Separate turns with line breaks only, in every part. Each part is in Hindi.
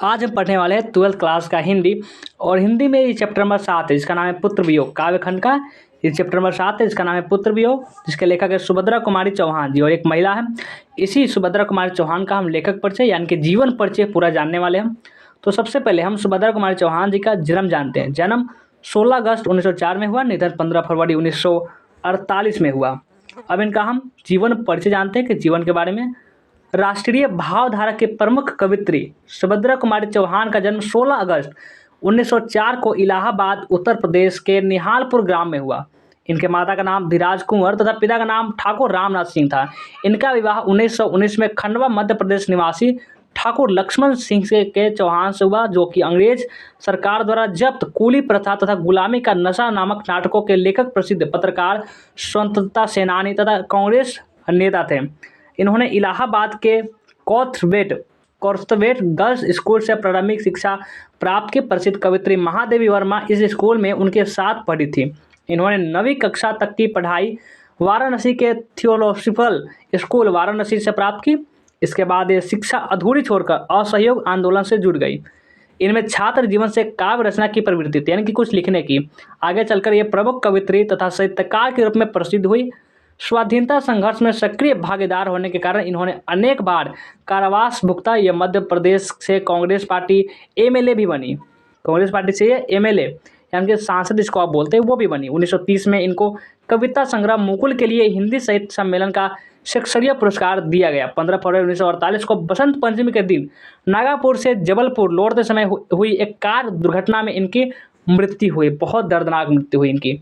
आज हम पढ़ने वाले हैं 12th क्लास का हिंदी। और हिंदी में ये चैप्टर नंबर 7 है जिसका नाम है पुत्र वियोग। काव्यखंड का ये चैप्टर नंबर 7 है जिसका नाम है पुत्र वियोग, जिसके लेखक है सुभद्रा कुमारी चौहान जी और एक महिला है। इसी सुभद्रा कुमारी चौहान का हम लेखक परिचय यानी कि जीवन परिचय पूरा जानने वाले हैं। तो सबसे पहले हम सुभद्रा कुमारी चौहान जी का जन्म जानते हैं। जन्म 16 अगस्त 1904 में हुआ, निधन 15 फरवरी 1948 में हुआ। अब इनका हम जीवन परिचय जानते हैं कि जीवन के बारे में। राष्ट्रीय भावधारा के प्रमुख कवित्री सुभद्रा कुमारी चौहान का जन्म 16 अगस्त 1904 को इलाहाबाद उत्तर प्रदेश के निहालपुर ग्राम में हुआ। इनके माता का नाम धीराज कुंवर तथा पिता का नाम ठाकुर रामनाथ सिंह था। इनका विवाह 1919 में खंडवा मध्य प्रदेश निवासी ठाकुर लक्ष्मण सिंह के चौहान से हुआ, जो कि अंग्रेज सरकार द्वारा जब्त कूली प्रथा तथा गुलामी का नशा नामक नाटकों के लेखक, प्रसिद्ध पत्रकार, स्वतंत्रता सेनानी तथा कांग्रेस नेता थे। इन्होंने इलाहाबाद के कॉर्थवेट गर्ल्स स्कूल से प्रारंभिक शिक्षा प्राप्त की। प्रसिद्ध कवित्री महादेवी वर्मा इस स्कूल में उनके साथ पढ़ी थी। इन्होंने 9वीं कक्षा तक की पढ़ाई वाराणसी के थियोलॉजिकल स्कूल वाराणसी से प्राप्त की। इसके बाद ये शिक्षा अधूरी छोड़कर असहयोग आंदोलन से जुड़ गई। इनमें छात्र जीवन से काव्य रचना की प्रवृत्ति थी, यानी कि कुछ लिखने की। आगे चलकर ये प्रमुख कवित्री तथा साहित्यकार के रूप में प्रसिद्ध हुई। स्वाधीनता संघर्ष में सक्रिय भागीदार होने के कारण इन्होंने अनेक बार कारावास भुगता। यह मध्य प्रदेश से कांग्रेस पार्टी एमएलए भी बनी। कांग्रेस पार्टी से ये एमएलए यानी कि सांसद जिसको आप बोलते हैं वो भी बनी। 1930 में इनको कविता संग्रह मुकुल के लिए हिंदी साहित्य सम्मेलन का शेक्सपियर पुरस्कार दिया गया। 15 फरवरी 1948 को बसंत पंचमी के दिन नागापुर से जबलपुर लौटते समय हुई एक कार दुर्घटना में इनकी मृत्यु हुई। बहुत दर्दनाक मृत्यु हुई इनकी।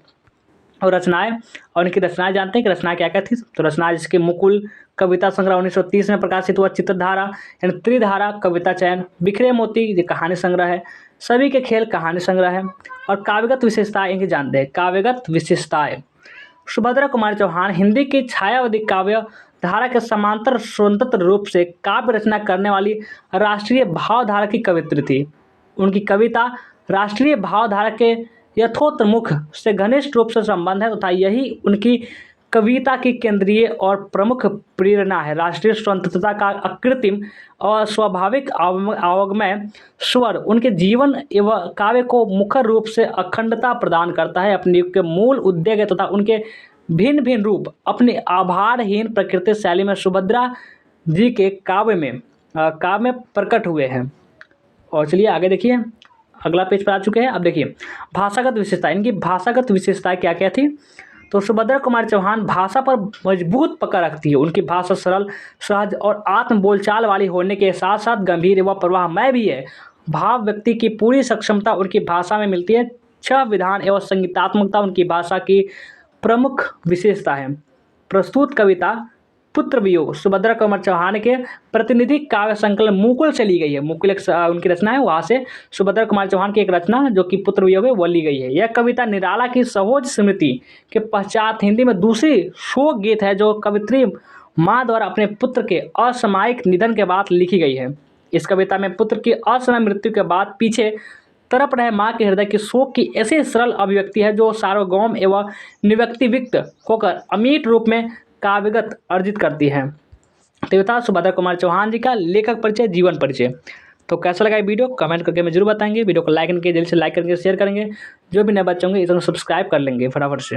और इनकी रचनाएं जानते हैं कि रचनाएं क्या क्या थी। तो रचना जिसके मुकुल कविता संग्रह 1930 में प्रकाशित हुआ, चित्रधारा यानी त्रिधारा कविता चयन, बिखरे मोती ये कहानी संग्रह है, सभी के खेल कहानी संग्रह है। और काव्यगत विशेषताएं इनकी जानते हैं। काव्यगत विशेषताएं, सुभद्रा कुमारी चौहान हिंदी की छायावादी काव्य धारा के समांतर स्वतंत्र रूप से काव्य रचना करने वाली राष्ट्रीय भावधारा की कवित्री थी। उनकी कविता राष्ट्रीय भावधारा के यथोन्मुख से घनिष्ठ रूप से संबंध है तथा यही उनकी कविता की केंद्रीय और प्रमुख प्रेरणा है। राष्ट्रीय स्वतंत्रता का अकृत्रिम और स्वाभाविक आवागमय स्वर उनके जीवन एवं काव्य को मुखर रूप से अखंडता प्रदान करता है। अपने युग के मूल उद्देश्य तथा उनके भिन्न भिन्न रूप अपनी आभारहीन प्रकृति शैली में सुभद्रा जी के काव्य में प्रकट हुए हैं। और चलिए आगे देखिए, अगला पेज पर आ चुके हैं। अब देखिए भाषागत विशेषता। इनकी भाषागत विशेषताएं क्या क्या थी। तो सुभद्रा कुमारी चौहान भाषा पर मजबूत पकड़ रखती है। उनकी भाषा सरल, सहज और आत्म बोलचाल वाली होने के साथ साथ गंभीर एवं प्रवाहमय भी है। भाव व्यक्ति की पूरी सक्षमता उनकी भाषा में मिलती है। 6 विधान एवं संगीतात्मकता उनकी भाषा की प्रमुख विशेषता है। प्रस्तुत कविता पुत्र वियोग सुभद्रा कुमारी चौहान के प्रतिनिधि काव्य संकलन मुकुल से ली गई है। मुकुल एक उनकी रचना है, वहाँ से सुभद्रा कुमारी चौहान की एक रचना जो कि पुत्र वियोग है वो ली गई है। यह कविता निराला की सहोज स्मृति के पश्चात हिंदी में दूसरी शोक गीत है जो कवित्री माँ द्वारा अपने पुत्र के असामयिक निधन के बाद लिखी गई है। इस कविता में पुत्र की असमय मृत्यु के बाद पीछे तड़प रहे माँ के हृदय की शोक की ऐसी सरल अभिव्यक्ति है जो सार्वभौम एवं निव्यक्तिविक्त होकर अमीट रूप में काव्यगत अर्जित करती है। तो ये था सुभद्रा कुमारी चौहान जी का लेखक परिचय, जीवन परिचय। तो कैसा लगा ये वीडियो कमेंट करके मैं जरूर बताएंगे। वीडियो को लाइक करके जल्दी से लाइक करेंगे, शेयर करेंगे। जो भी नए बच्चे होंगे इसे सब्सक्राइब कर लेंगे फटाफट से।